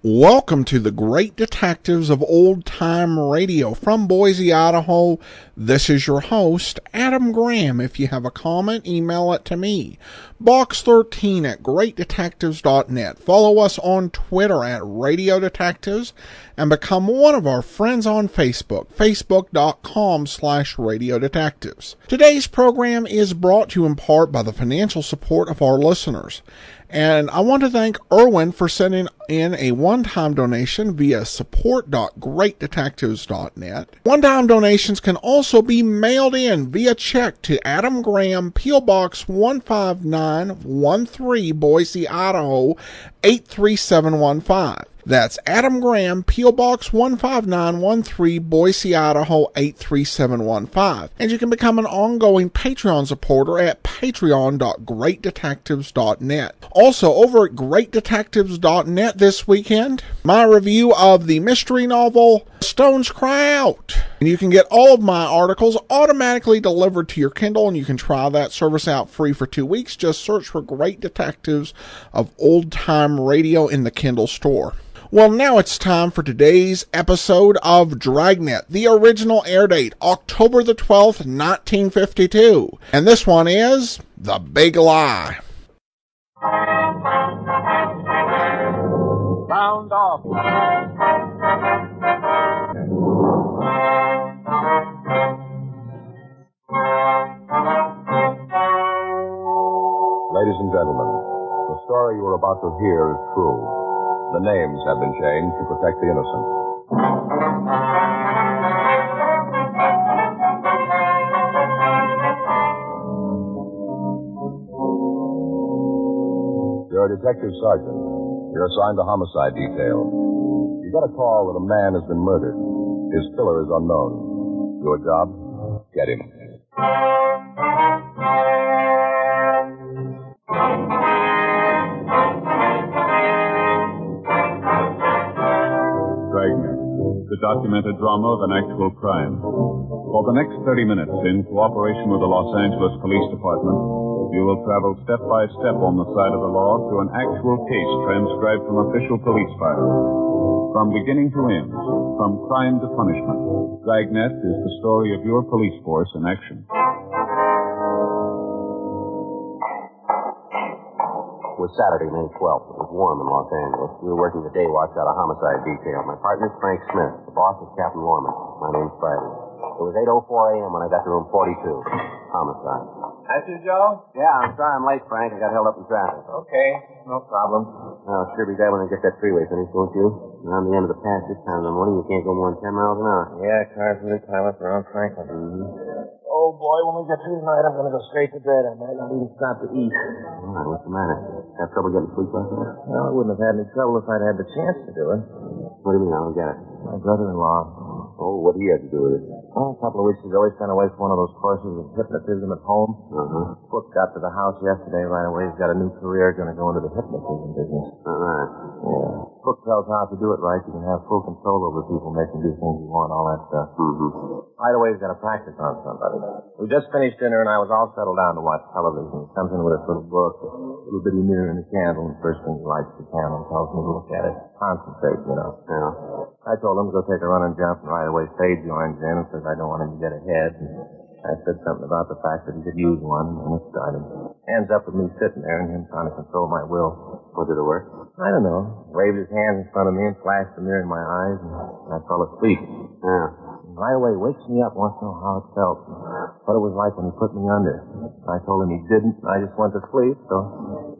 Welcome to the Great Detectives of Old Time Radio from Boise, Idaho. This is your host, Adam Graham. If you have a comment, email it to me. Box13 at greatdetectives.net. Follow us on Twitter at Radio Detectives and become one of our friends on Facebook, facebook.com/Radio Detectives. Today's program is brought to you in part by the financial support of our listeners. And I want to thank Erwin for sending in a one-time donation via support.greatdetectives.net. One-time donations can also be mailed in via check to Adam Graham, P.O. Box 15913, Boise, Idaho, 83715. That's Adam Graham, P.O. Box 15913, Boise, Idaho, 83715. And you can become an ongoing Patreon supporter at patreon.greatdetectives.net. Also, over at greatdetectives.net this weekend, my review of the mystery novel, Stones Cry Out. And you can get all of my articles automatically delivered to your Kindle, and you can try that service out free for 2 weeks. Just search for Great Detectives of Old Time Radio in the Kindle store. Well, now it's time for today's episode of Dragnet. The original air date, October the 12th, 1952. And this one is The Big Lie. Sound off. Ladies and gentlemen, the story you are about to hear is true. The names have been changed to protect the innocent. You're a detective sergeant. You're assigned to homicide detail. You got a call that a man has been murdered. His killer is unknown. Your job? Get him. Dragnet, the documented drama of an actual crime. For the next 30 minutes, in cooperation with the Los Angeles Police Department, you will travel step by step on the side of the law through an actual case transcribed from official police files. From beginning to end, from crime to punishment, Dragnet is the story of your police force in action. It was Saturday, May 12th. It was warm in Los Angeles. We were working the day watch out of homicide detail. My partner's Frank Smith. The boss is Captain Lorman. My name's Friday. It was 8:04 a.m. when I got to room 42. Homicide. That's you, Joe? Yeah, I'm sorry I'm late, Frank. I got held up in traffic. Okay, no problem. I'll sure be glad when I get that freeway finished, won't you? Around the end of the pass this time in the morning, you can't go more than 10 miles an hour. Yeah, cars really pile up around Franklin. Oh, boy, when we get through tonight, I'm going to go straight to bed. I might not even stop to eat. All right, what's the matter? Have trouble getting sleep last night? Well, I wouldn't have had any trouble if I'd had the chance to do it. What do you mean? I don't get it. My brother-in-law. Oh, what do you have to do with it? Oh, a couple of weeks ago, he sent away for one of those courses of hypnotism at home. Book got to the house yesterday right away. He's got a new career, going to go into the hypnotism business. All right. Yeah. Book tells how to do it right. You can have full control over people, make them do things you want, all that stuff. Right away, he's got to practice on somebody. We just finished dinner, and I was all settled down to watch television. He comes in with a little book, a little bitty mirror and a candle, and first thing he lights the candle and tells me to look at it. Concentrate, you know. Yeah. I told him to go take a run and jump, and right away Spade joins in and says I don't want him to get ahead. And I said something about the fact that he could use one, and it started. Ends up with me sitting there and him trying to control my will. What, did it work? I don't know. Waved his hands in front of me and flashed the mirror in my eyes, and I fell asleep. Yeah. And right away wakes me up, wants to know how it felt, what it was like when he put me under. I told him he didn't, and I just went to sleep, so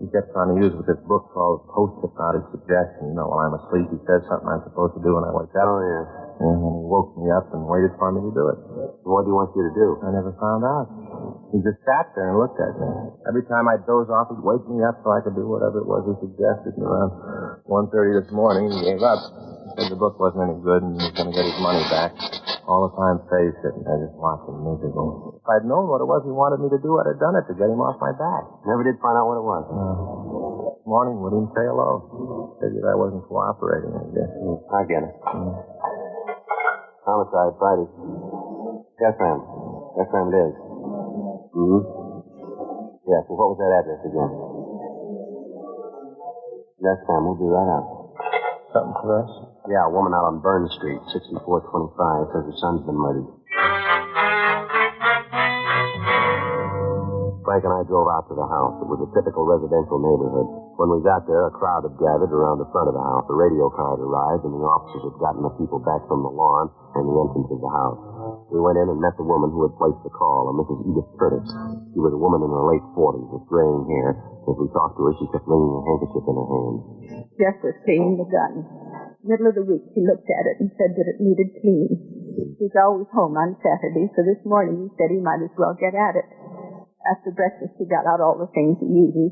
he kept trying to use with this book called Post-Hypnotic Suggestion. You know, while I'm asleep, he says something I'm supposed to do, and I wake up. Oh, yeah. And he woke me up and waited for me to do it. What do you want you to do? I never found out. He just sat there and looked at me. Every time I'd doze off, he'd wake me up so I could do whatever it was he suggested. And around 1:30 this morning, he gave up. He said the book wasn't any good and he was going to get his money back. All the time, Faye sitting there just watching miserable. If I'd known what it was he wanted me to do, I'd have done it to get him off my back. Never did find out what it was. This morning, wouldn't even say hello. Figured I wasn't cooperating, I guess. I get it. Homicide, Friday. Yes, ma'am. Yes, ma'am, it is. Yes, well, what was that address again? Yes, ma'am, we'll be right out. something for us? Yeah, a woman out on Burn Street, 6425, says her son's been murdered. Frank and I drove out to the house. It was a typical residential neighborhood. When we got there, a crowd had gathered around the front of the house. The radio car had arrived, and the officers had gotten the people back from the lawn and the entrance of the house. We went in and met the woman who had placed the call, a Mrs. Edith Curtis. She was a woman in her late 40s with graying hair. As we talked to her, she kept wringing a handkerchief in her hand. Jeff was cleaning the gun. Middle of the week, he looked at it and said that it needed cleaning. He's always home on Saturday, so this morning he said he might as well get at it. After breakfast, he got out all the things he uses,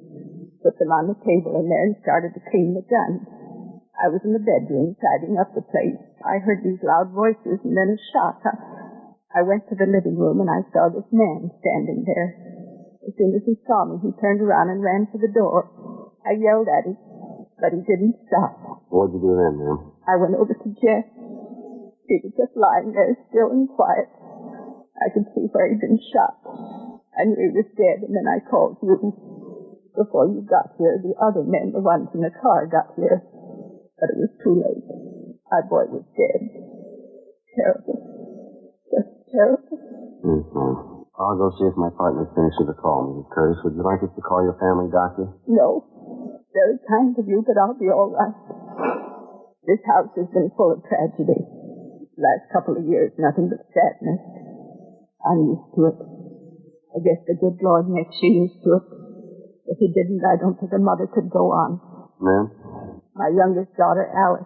put them on the table in there, and started to clean the gun. I was in the bedroom, tidying up the place. I heard these loud voices and then a shot. I went to the living room, and I saw this man standing there. As soon as he saw me, he turned around and ran for the door. I yelled at him, but he didn't stop. What'd you do then, ma'am? I went over to Jeff. He was just lying there, still and quiet. I could see where he'd been shot. I knew he was dead, and then I called you. Before you got here, the other men, the ones in the car, got here. But it was too late. Our boy was dead. Terrible. Just terrible. Yes, ma'am. I'll go see if my partner's finished with the call, Mrs. Curtis. Would you like us to call your family doctor? No. Very kind of you, but I'll be all right. This house has been full of tragedy. Last couple of years, nothing but sadness. I'm used to it. I guess the good Lord makes you used to it. If he didn't, I don't think a mother could go on. Ma'am? My youngest daughter, Alice.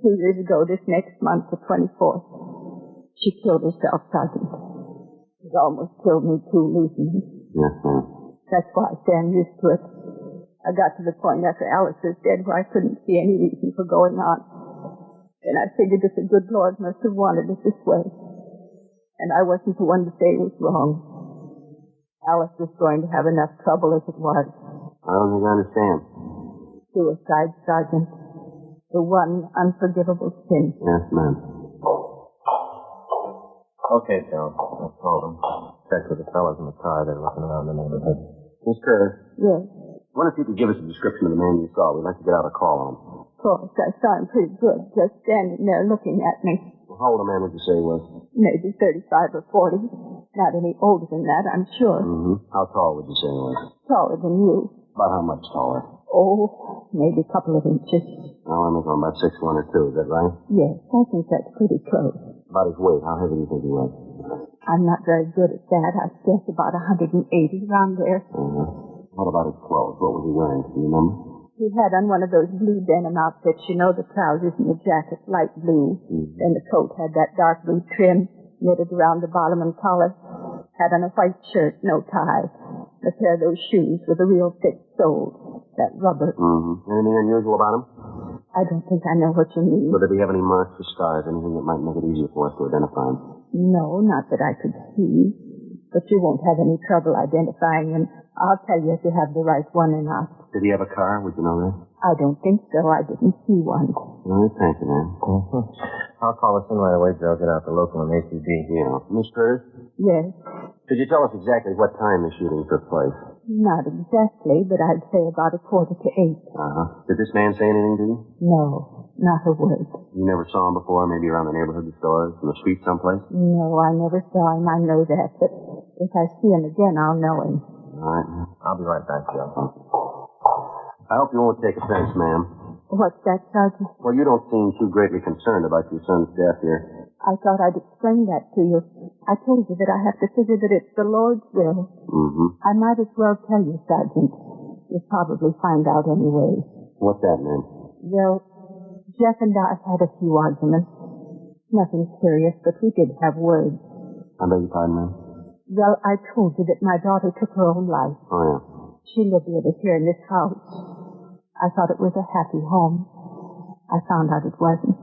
2 years ago, this next month, the 24th, she killed herself, Sergeant. It almost killed me, too, losing her. Yes, ma'am. That's why I say I'm used to it. I got to the point after Alice was dead where I couldn't see any reason for going on. And I figured that the good Lord must have wanted it this way. And I wasn't the one to say it was wrong. Alice was going to have enough trouble as it was. I don't think I understand. Suicide, Sergeant. The one unforgivable sin. Yes, ma'am. Okay, Phil. I told him. Checked with the fellas in the car. They're looking around the neighborhood. Miss Curtis. Yes. I wonder if you could give us a description of the man you saw. We'd like to get out a call on him. Of course, I saw him pretty good, just standing there looking at me. Well, how old a man would you say he was? Maybe 35 or 40. Not any older than that, I'm sure. Mm-hmm. How tall would you say he was? Taller than you. About how much taller? Oh, maybe a couple of inches. Well, I'm going about 6'1" or 2", is that right? Yes, I think that's pretty close. About his weight, how heavy do you think he was? I'm not very good at that. I guess about 180, around there. What about his clothes? What was he wearing? Do you remember? He had on one of those blue denim outfits, you know, the trousers and the jacket, light blue. Mm-hmm. And the coat had that dark blue trim knitted around the bottom and collar. Had on a white shirt, no tie. A pair of those shoes with a real thick sole, that rubber. Mm-hmm. Anything unusual about him? I don't think I know what you mean. Well, did he have any marks or scars, anything that might make it easier for us to identify him? No, not that I could see. But you won't have any trouble identifying him. I'll tell you if you have the right one or not. Did he have a car? Would you know that? I don't think so. I didn't see one. All right, thank you, ma'am. I'll call us in right away, Joe. Get out the local and ATV. Yeah. Miss Curtis? Yes. Could you tell us exactly what time the shooting took place? Not exactly, but I'd say about 7:45. Uh-huh. Did this man say anything to you? No, not a word. You never saw him before, maybe around the neighborhood, the stores, in the street someplace? No, I never saw him. I know that. But if I see him again, I'll know him. All right. I'll be right back, Joe. I hope you won't take offense, ma'am. What's that, Sergeant? Well, you don't seem too greatly concerned about your son's death here. I thought I'd explain that to you. I told you that I have to figure that it's the Lord's will. Mm-hmm. I might as well tell you, Sergeant. You'll probably find out anyway. What's that, ma'am? Well, Jeff and I had a few arguments. Nothing serious, but we did have words. I beg your pardon, ma'am? Well, I told you that my daughter took her own life. Oh, yeah. She lived with us here in this house. I thought it was a happy home. I found out it wasn't.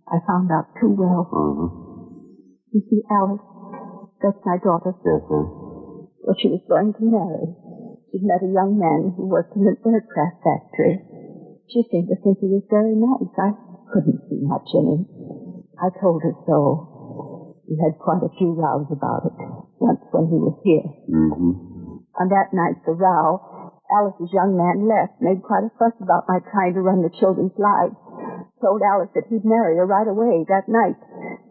I found out too well. Mm-hmm. You see, Alice, that's my daughter. Yes, ma'am. Well, she was going to marry. She'd met a young man who worked in an aircraft factory. She seemed to think he was very nice. I couldn't see much in him. I told her so. We had quite a few rows about it, once when he was here. Mm-hmm. On that night, the row, Alice's young man left, made quite a fuss about my trying to run the children's lives. told Alice that he'd marry her right away that night.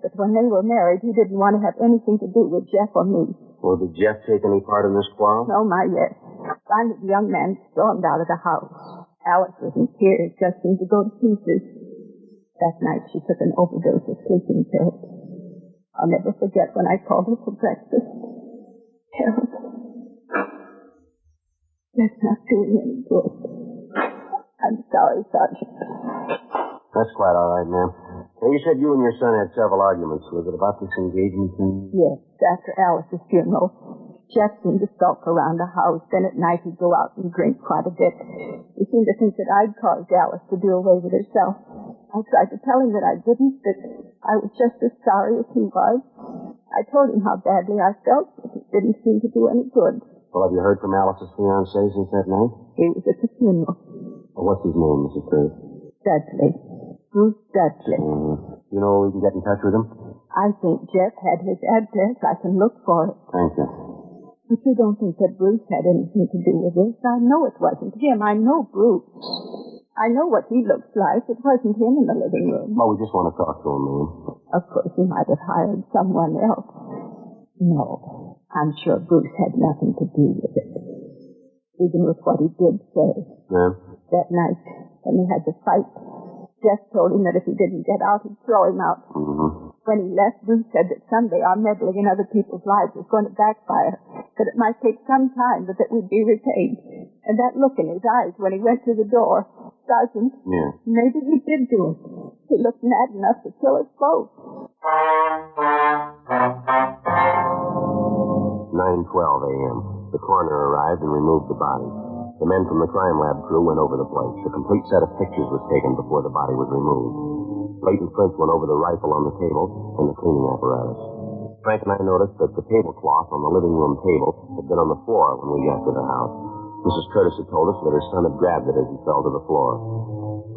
But when they were married, he didn't want to have anything to do with Jeff or me. Well, did Jeff take any part in this quarrel? Oh, my, yes. Finally, the young man stormed out of the house. Alice was in tears, just seemed to go to pieces. That night, she took an overdose of sleeping pills. I'll never forget when I called her for breakfast. Terrible. That's not doing any good. I'm sorry, Sergeant. That's quite all right, ma'am. Hey, you said you and your son had several arguments. Was it about this engagement thing? Yes, after Alice's funeral. Jeff seemed to stalk around the house. Then at night he'd go out and drink quite a bit. He seemed to think that I'd caused Alice to do away with herself. I tried to tell him that I didn't, that I was just as sorry as he was. I told him how badly I felt, but it didn't seem to do any good. Well, have you heard from Alice's fiancé since that night? He was at the funeral. Well, what's his name, Mrs. Curtis? Dudley. Bruce Dudley. You know we can get in touch with him? I think Jeff had his address. I can look for it. Thank you. But you don't think that Bruce had anything to do with this? I know it wasn't him. I know Bruce. I know what he looks like. It wasn't him in the living room. Well, we just want to talk to him, ma'am. Of course, he might have hired someone else. No, I'm sure Bruce had nothing to do with it. Even with what he did say. Ma'am? That night, when they had the fight, Jeff told him that if he didn't get out, he'd throw him out. Mm-hmm. When he left, Bruce said that someday our meddling in other people's lives was going to backfire, that it might take some time, but that we'd be repaid. And that look in his eyes when he went through the door, Sergeant, maybe he did do it. He looked mad enough to kill us both. 9:12 a.m. The coroner arrived and removed the body. The men from the crime lab crew went over the place. A complete set of pictures was taken before the body was removed. Blatant prints went over the rifle on the table and the cleaning apparatus. Frank and I noticed that the tablecloth on the living room table had been on the floor when we got to the house. Mrs. Curtis had told us that her son had grabbed it as he fell to the floor.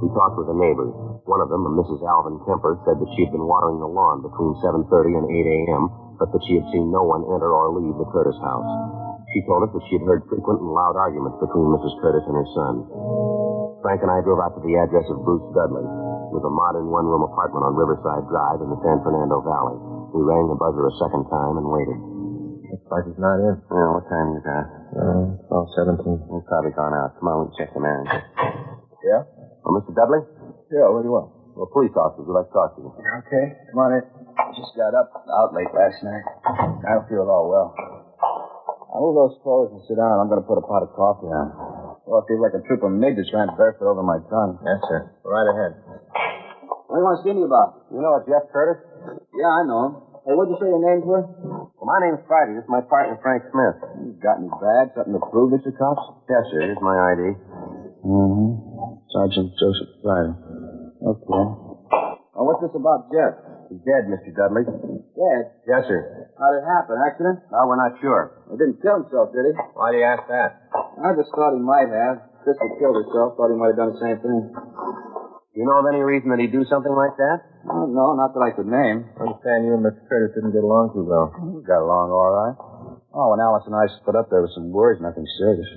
We talked with the neighbors. One of them, a Mrs. Alvin Kemper, said that she had been watering the lawn between 7:30 and 8 a.m., but that she had seen no one enter or leave the Curtis house. She told us that she had heard frequent and loud arguments between Mrs. Curtis and her son. Frank and I drove out to the address of Bruce Dudley. It was a modern one-room apartment on Riverside Drive in the San Fernando Valley. We rang the buzzer a second time and waited. Looks like he's not in. Yeah, what time you got? 12:17. He's probably gone out. Come on, we can check the manager. Yeah? Oh, Mr. Dudley? Yeah, what do you want? Well, police officers would like to talk to you. Okay, come on in. Just got out late last night. I don't feel at all well. I'll move those clothes and sit down. I'm going to put a pot of coffee on. Well, it feels like a troop of midgets ran barefoot over my tongue. Yes, sir. Right ahead. What do you want to see me about? You know Jeff Curtis? Yeah, I know him. Hey, what'd you say your names were? Well, my name's Friday. This is my partner, Frank Smith. You got any badge? Something to prove that you're cops? Yes, sir. Here's my ID. Mm-hmm. Sergeant Joseph Friday. Okay. Well, what's this about Jeff? He's dead, Mr. Dudley. Dead? Yes, sir. How'd it happen? Accident? No, we're not sure. He didn't kill himself, did he? Why do you ask that? I just thought he might have. Krista killed herself. Thought he might have done the same thing. Do you know of any reason that he'd do something like that? Oh, no, not that I could name. I understand you and Mr. Curtis didn't get along too well. We got along all right. Oh, when Alice and I split up, there were some words, nothing serious.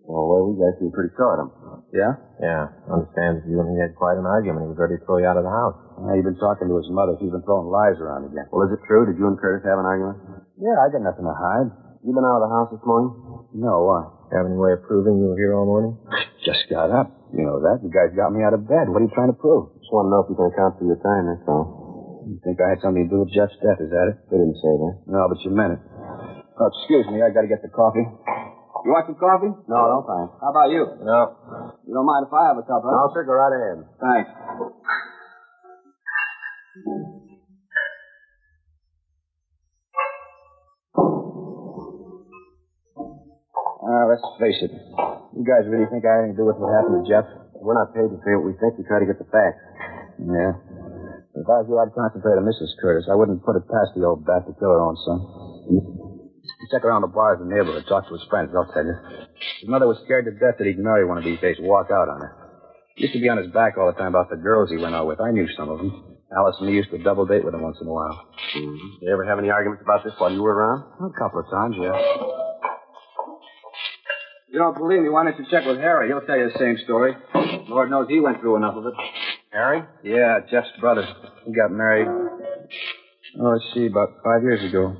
Well, we guys were pretty short him. Yeah? Yeah. I understand you and he had quite an argument. He was ready to throw you out of the house. He'd been talking to his mother. She's been throwing lies around again. Well, is it true? Did you and Curtis have an argument? Yeah, I got nothing to hide. You been out of the house this morning? No, why? Have any way of proving you were here all morning? Just got up. You know that. You guys got me out of bed. What are you trying to prove? Just want to know if you can account for your time, that's all. You think I had something to do with Jeff's death, is that it? They didn't say that. No, but you meant it. Oh, excuse me, I gotta get the coffee. You want some coffee? No, no, thanks. How about you? No. You don't mind if I have a cup, huh? No, sir, go right ahead. Thanks. Let's face it. You guys really think I had anything to do with what happened to Jeff? We're not paid to say what we think. We try to get the facts. Yeah. If I was you, I'd concentrate on Mrs. Curtis. I wouldn't put it past the old bat to kill her own son. Check around the bars in the neighborhood. Talk to his friends. They'll tell you. His mother was scared to death that he'd marry one of these days, walk out on her. He used to be on his back all the time about the girls he went out with. I knew some of them. Alice and me used to double date with him once in a while. Mm-hmm. Did you ever have any arguments about this while you were around? A couple of times, yeah. You don't believe me? Why don't you check with Harry? He'll tell you the same story. Lord knows he went through enough of it. Harry? Yeah, Jeff's brother. He got married, let's see, about 5 years ago.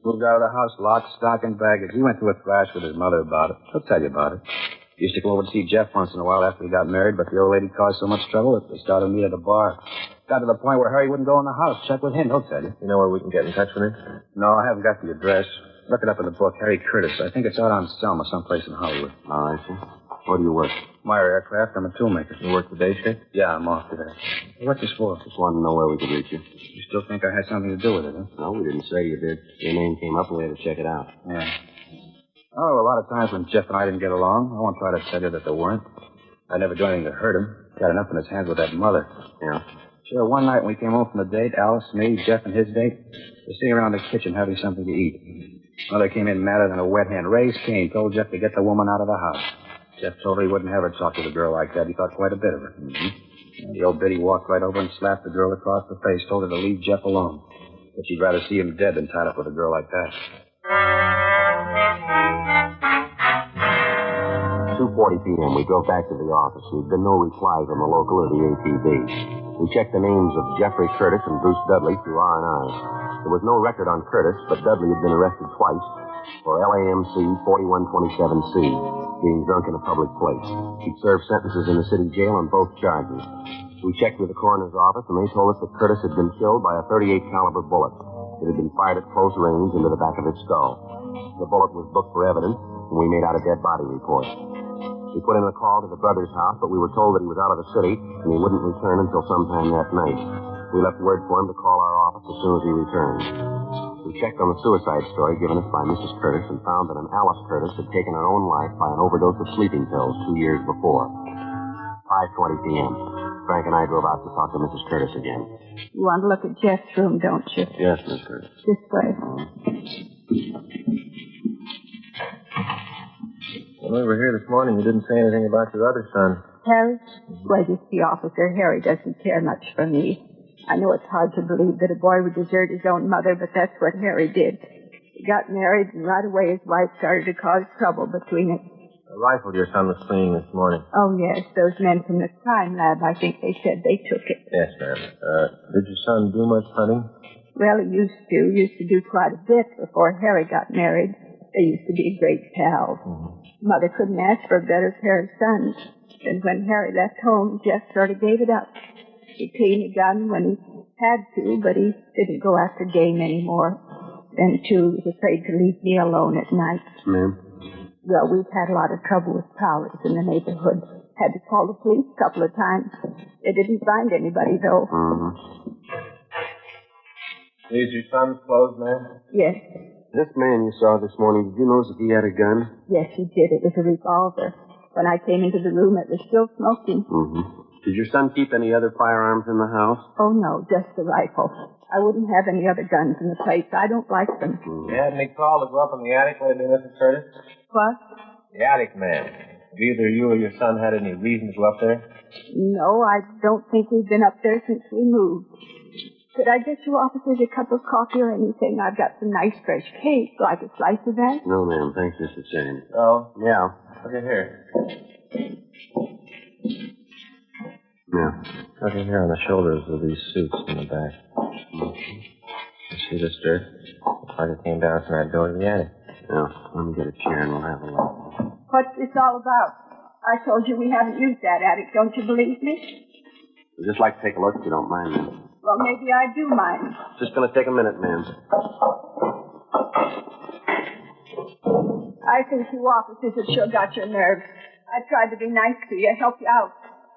Moved out of the house, lock, stock, and baggage. He went through a thrash with his mother about it. He'll tell you about it. He used to go over to see Jeff once in a while after he got married, but the old lady caused so much trouble that they started me at the bar. Got to the point where Harry wouldn't go in the house. Check with him, he'll tell you. You know where we can get in touch with him? No, I haven't got the address. Look it up in the book, Harry Curtis. I think it's out on Selma, someplace in Hollywood. Oh, I see. Where do you work? Meyer Aircraft. I'm a toolmaker. You work the day shift? Yeah, I'm off today. What's this for? Just wanted to know where we could reach you. You still think I had something to do with it, huh? No, we didn't say you did. Your name came up and we had to check it out. Yeah. Oh, a lot of times when Jeff and I didn't get along, I won't try to tell you that there weren't. I never do anything to hurt him. Got enough in his hands with that mother. Yeah? Sure, one night when we came home from the date, Alice, me, Jeff, and his date, we were sitting around the kitchen having something to eat. Mother came in madder than a wet hen. Raised Cain, told Jeff to get the woman out of the house. Jeff told her he wouldn't have her talk to the girl like that. He thought quite a bit of her. Mm-hmm. The old biddy walked right over and slapped the girl across the face, told her to leave Jeff alone. But she'd rather see him dead than tied up with a girl like that. 2:40 p.m. We drove back to the office. There'd been no reply from the local or the APB. We checked the names of Jeffrey Curtis and Bruce Dudley through R&I. There was no record on Curtis, but Dudley had been arrested twice for LAMC 4127C, being drunk in a public place. He'd served sentences in the city jail on both charges. We checked with the coroner's office, and they told us that Curtis had been killed by a .38 caliber bullet. It had been fired at close range into the back of his skull. The bullet was booked for evidence, and we made out a dead body report. We put in a call to the brother's house, but we were told that he was out of the city, and he wouldn't return until sometime that night. We left word for him to call our office as soon as he returned. We checked on the suicide story given us by Mrs. Curtis and found that an Alice Curtis had taken her own life by an overdose of sleeping pills 2 years before. 5:20 p.m. Frank and I drove out to talk to Mrs. Curtis again. You want to look at Jeff's room, don't you? Yes, Miss Curtis. This way. When we were here this morning, you didn't say anything about your other son. Harry? Well, you see, Officer, Harry doesn't care much for me. I know it's hard to believe that a boy would desert his own mother, but that's what Harry did. He got married, and right away his wife started to cause trouble between us. The rifle your son was cleaning this morning. Oh, yes, those men from the crime lab, I think they said they took it. Yes, ma'am. Did your son do much hunting? Well, he used to do quite a bit before Harry got married. They used to be great pals. Mm-hmm. Mother couldn't ask for a better pair of sons. And when Harry left home, Jeff sort of gave it up. He cleaned a gun when he had to, but he didn't go after game anymore. Then, too, he was afraid to leave me alone at night. Ma'am? Well, we've had a lot of trouble with prowlers in the neighborhood. Had to call the police a couple of times. They didn't find anybody, though. Mm-hmm. These your son's clothes, ma'am? Yes. This man you saw this morning, did you notice if he had a gun? Yes, he did. It was a revolver. When I came into the room, it was still smoking. Mm-hmm. Did your son keep any other firearms in the house? Oh, no, just the rifle. I wouldn't have any other guns in the place. I don't like them. Mm-hmm. You had any call to go up in the attic lately, Mrs. Curtis? What? The attic, ma'am. Have either you or your son had any reason to go up there? No, I don't think we've been up there since we moved. Could I get you officers a cup of coffee or anything? I've got some nice fresh cake. Like a slice of that? No, ma'am. Thanks just the same. Oh? Yeah. Look at here. Yeah. Look at here on the shoulders of these suits in the back. You see this dirt? Looks like it came down from that door to the attic. Yeah. Let me get a chair and we'll have a look. What's this all about? I told you we haven't used that attic. Don't you believe me? We'd just like to take a look if you don't mind, ma'am. Well, maybe I do mind. Just going to take a minute, ma'am. I think you officers have sure got your nerve. I tried to be nice to you, help you out.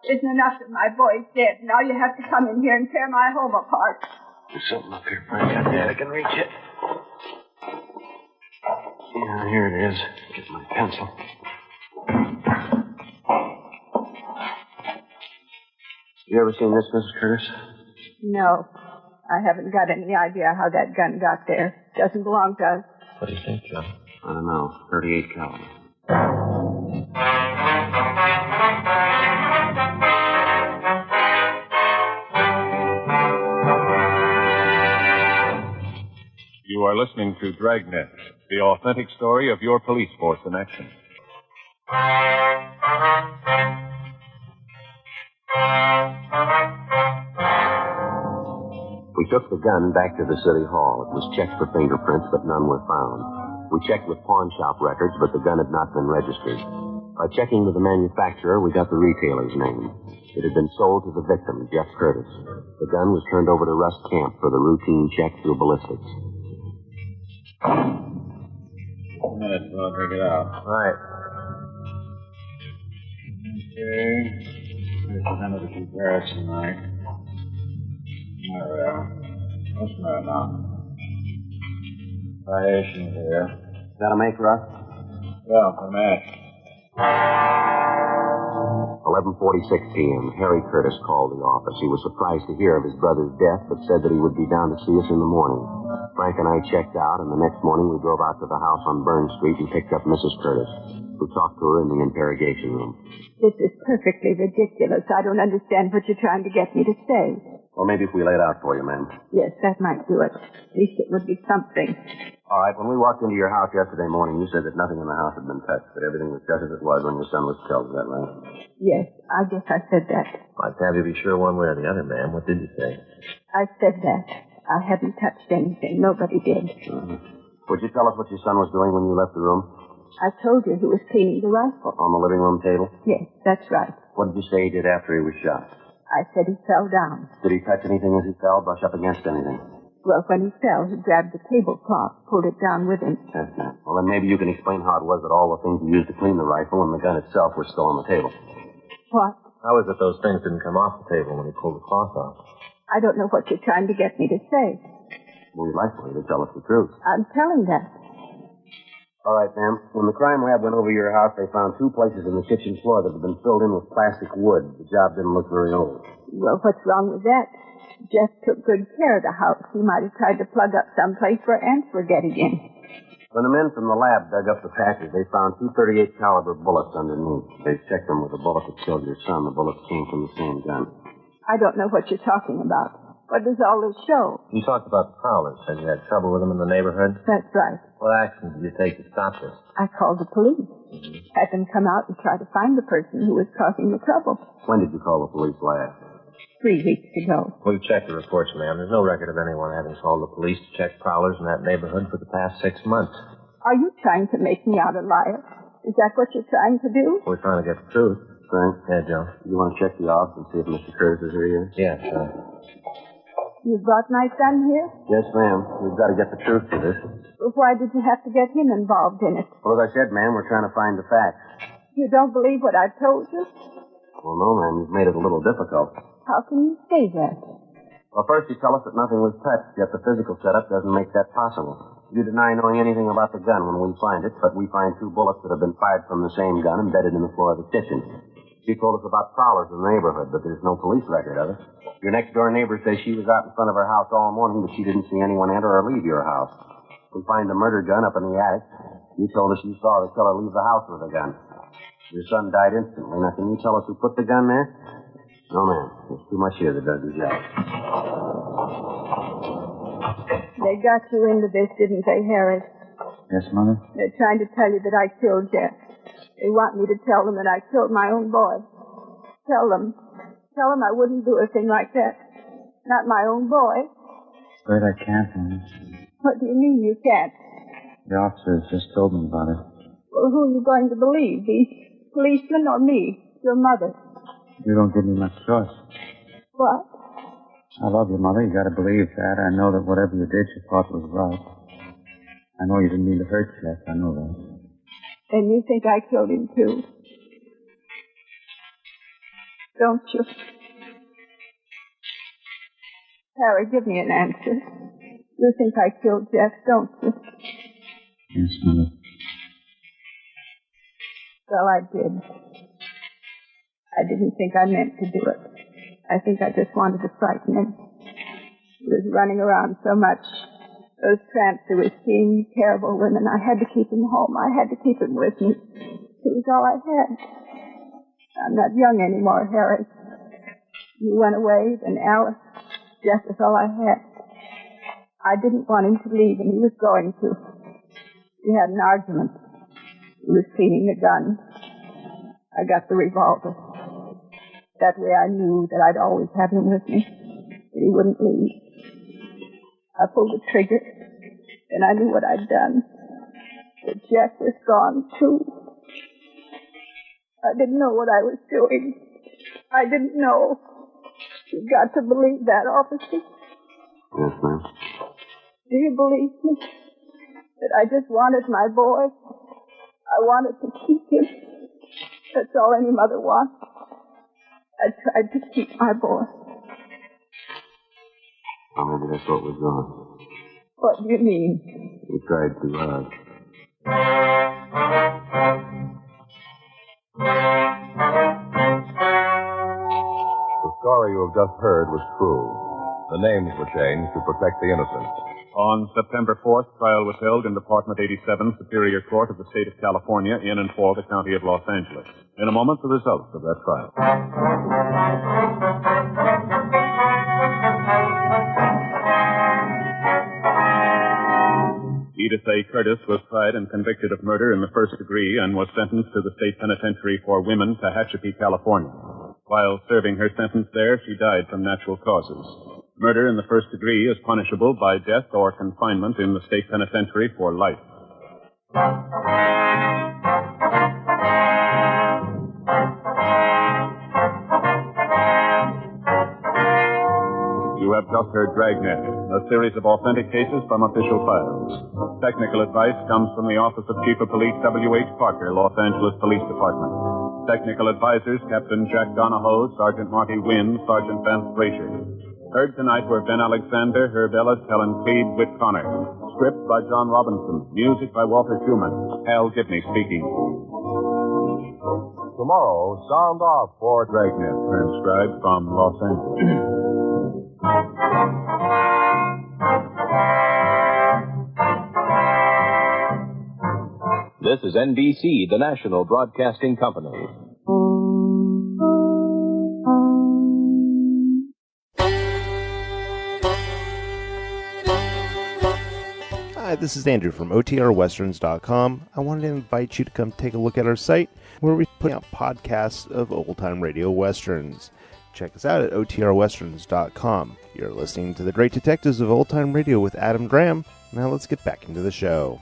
Isn't enough that my boy's dead. Now you have to come in here and tear my home apart. There's something up here, Frank. I can reach it. Yeah, here it is. Get my pencil. You ever seen this, Mrs. Curtis? No. I haven't got any idea how that gun got there. Doesn't belong to us. What do you think, John? I don't know. 38 caliber. You are listening to Dragnet, the authentic story of your police force in action. We took the gun back to the city hall. It was checked for fingerprints, but none were found. We checked with pawn shop records, but the gun had not been registered. By checking with the manufacturer, we got the retailer's name. It had been sold to the victim, Jeff Curtis. The gun was turned over to Russ Camp for the routine check through ballistics. 2 minutes, I'll take it out. Right. Okay. Here's the end of the comparison, right? There we are. What's the matter now? Variation here. Is that a make, Russ? Yeah, for match. 11:46 p.m. Harry Curtis called the office. He was surprised to hear of his brother's death, but said that he would be down to see us in the morning. Frank and I checked out, and the next morning we drove out to the house on Burn Street and picked up Mrs. Curtis, who talked to her in the interrogation room. This is perfectly ridiculous. I don't understand what you're trying to get me to say. Well, maybe if we lay it out for you, ma'am. Yes, that might do it. At least it would be something. All right, when we walked into your house yesterday morning, you said that nothing in the house had been touched, that everything was just as it was when your son was killed. Is that right? Yes, I guess I said that. I'd have you be sure one way or the other, ma'am. What did you say? I said that. I haven't touched anything. Nobody did. Mm-hmm. Would you tell us what your son was doing when you left the room? I told you he was cleaning the rifle. On the living room table? Yes, that's right. What did you say he did after he was shot? I said he fell down. Did he touch anything as he fell, brush up against anything? Well, when he fell, he grabbed the tablecloth, pulled it down with him. Yes, ma'am. Well, then maybe you can explain how it was that all the things you used to clean the rifle and the gun itself were still on the table. What? How is it those things didn't come off the table when he pulled the cloth off? I don't know what you're trying to get me to say. We'd like for you to tell us the truth. I'm telling that. All right, ma'am. When the crime lab went over your house, they found 2 places in the kitchen floor that had been filled in with plastic wood. The job didn't look very old. Well, what's wrong with that? Jeff took good care of the house. He might have tried to plug up someplace where ants were getting in. When the men from the lab dug up the patches, they found 2 .38 caliber bullets underneath. They checked them with the bullet that killed your son. The bullets came from the same gun. I don't know what you're talking about. What does all this show? You talked about the prowlers. Said you had trouble with them in the neighborhood? That's right. What action did you take to stop this? I called the police. Had them come out and try to find the person who was causing the trouble. When did you call the police last? 3 weeks ago. We've checked the reports, ma'am. There's no record of anyone having called the police to check prowlers in that neighborhood for the past 6 months. Are you trying to make me out a liar? Is that what you're trying to do? We're trying to get the truth. Frank? Yeah, Joe. You want to check the office and see if Mr. Curtis is here yet? Yes, You brought my son here? Yes, ma'am. We've got to get the truth to this. Well, why did you have to get him involved in it? Well, as I said, ma'am, we're trying to find the facts. You don't believe what I've told you? Well, no, ma'am. You've made it a little difficult. How can you say that? Well, first you tell us that nothing was touched, yet the physical setup doesn't make that possible. You deny knowing anything about the gun when we find it, but we find 2 bullets that have been fired from the same gun embedded in the floor of the kitchen. She told us about prowlers in the neighborhood, but there's no police record of it. Your next-door neighbor says she was out in front of her house all morning, but she didn't see anyone enter or leave your house. We find the murder gun up in the attic. You told us you saw the killer leave the house with a gun. Your son died instantly. Now, can you tell us who put the gun there? No, ma'am. There's too much here that does the job. They got you into this, didn't they, Harry? Yes, Mother? They're trying to tell you that I killed Jeff. They want me to tell them that I killed my own boy. Tell them I wouldn't do a thing like that. Not my own boy. Afraid I can't, Mother. What do you mean you can't? The officers just told me about it. Well, who are you going to believe? The policeman or me? Your mother? You don't give me much choice. What? I love you, Mother. You gotta believe that. I know that whatever you did, you thought was right. I know you didn't mean to hurt Jeff. I know that. And you think I killed him, too? Don't you? Harry, give me an answer. You think I killed Jeff, don't you? Yes, Mother. Well, I did. I didn't think I meant to do it. I think I just wanted to frighten him. He was running around so much. Those tramps who were seeing terrible women. I had to keep him home. I had to keep him with me. He was all I had. I'm not young anymore, Harry. You went away, then Alice. Jeff was all I had. I didn't want him to leave, and he was going to. We had an argument. He was cleaning the gun. I got the revolver. That way I knew that I'd always have him with me, that he wouldn't leave. I pulled the trigger, and I knew what I'd done. But Jeff was gone, too. I didn't know what I was doing. I didn't know. You've got to believe that, officer. Yes, ma'am. Do you believe me? That I just wanted my boy. I wanted to keep him. That's all any mother wants. I tried to keep my boy. Well, maybe that's what was wrong. What do you mean? You tried too hard. The story you have just heard was true. The names were changed to protect the innocent. On September 4th, trial was held in Department 87, Superior Court of the State of California, in and for the County of Los Angeles. In a moment, the results of that trial. Edith A. Curtis was tried and convicted of murder in the first degree and was sentenced to the State Penitentiary for Women, Tehachapi, California. While serving her sentence there, she died from natural causes. Murder in the first degree is punishable by death or confinement in the State Penitentiary for life. You have just heard Dragnet, a series of authentic cases from official files. Technical advice comes from the Office of Chief of Police W.H. Parker, Los Angeles Police Department. Technical advisors, Captain Jack Donahoe, Sergeant Marty Wynn, Sergeant Vance Frazier. Heard tonight were Ben Alexander, Herb Ellis, Helen Cleve, Whit Connor. Script by John Robinson. Music by Walter Schumann. Hal Gibney speaking. Tomorrow, sound off for Dragnet, transcribed from Los Angeles. This is NBC, the national broadcasting company. Hi, this is Andrew from OTRWesterns.com. I wanted to invite you to come take a look at our site where we put out podcasts of old-time radio westerns. Check us out at OTRWesterns.com. You're listening to The Great Detectives of Old Time Radio with Adam Graham. Now let's get back into the show.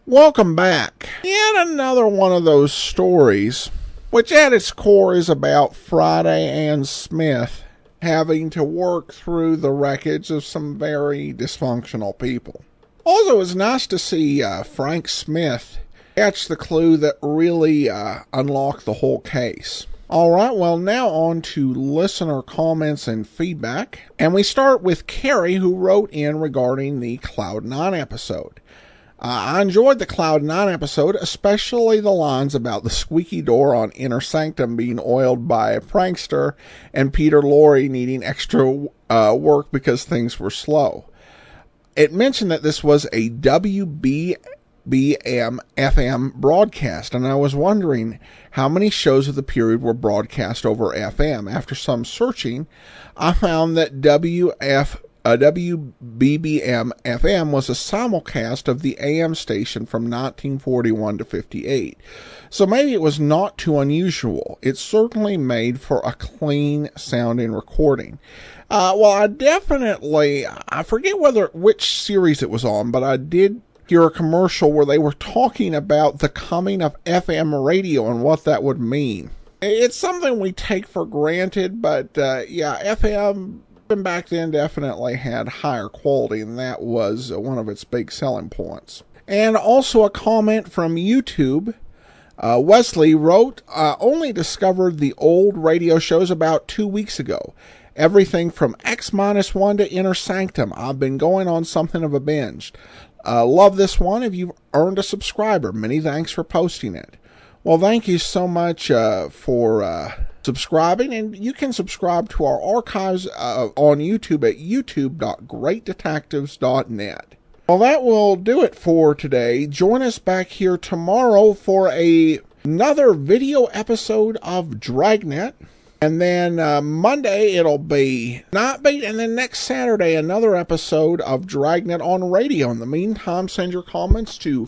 Welcome back. Yet another one of those stories, which at its core is about Friday Ann Smith having to work through the wreckage of some very dysfunctional people. Also, it's nice to see Frank Smith catch the clue that really unlocked the whole case. Alright, well now on to listener comments and feedback. And we start with Carrie, who wrote in regarding the Cloud 9 episode. I enjoyed the Cloud 9 episode, especially the lines about the squeaky door on Inner Sanctum being oiled by a prankster and Peter Lorre needing extra work because things were slow. It mentioned that this was a WBBM FM broadcast, and I was wondering how many shows of the period were broadcast over FM. After some searching, I found that WBBM FM was a simulcast of the AM station from 1941 to 58. So maybe it was not too unusual. It certainly made for a clean sounding recording. Well, I forget which series it was on, but I did hear a commercial where they were talking about the coming of FM radio and what that would mean. It's something we take for granted, but FM back then definitely had higher quality, and that was one of its big selling points. And also a comment from YouTube. Wesley wrote, only discovered the old radio shows about 2 weeks ago. Everything from X-1 to Inner Sanctum. I've been going on something of a binge. Love this one. If you've earned a subscriber, many thanks for posting it. Well, thank you so much for subscribing, and you can subscribe to our archives on YouTube at youtube.greatdetectives.net. Well, that will do it for today. Join us back here tomorrow for another video episode of Dragnet. And then Monday it'll be Nightbeat, and then next Saturday another episode of Dragnet on radio. In the meantime, send your comments to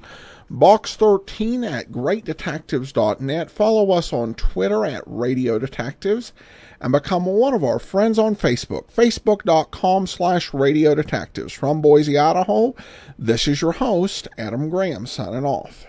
Box13 at greatdetectives.net. Follow us on Twitter at Radio Detectives, and become one of our friends on Facebook, facebook.com/Radio Detectives. From Boise, Idaho, this is your host, Adam Graham, signing off.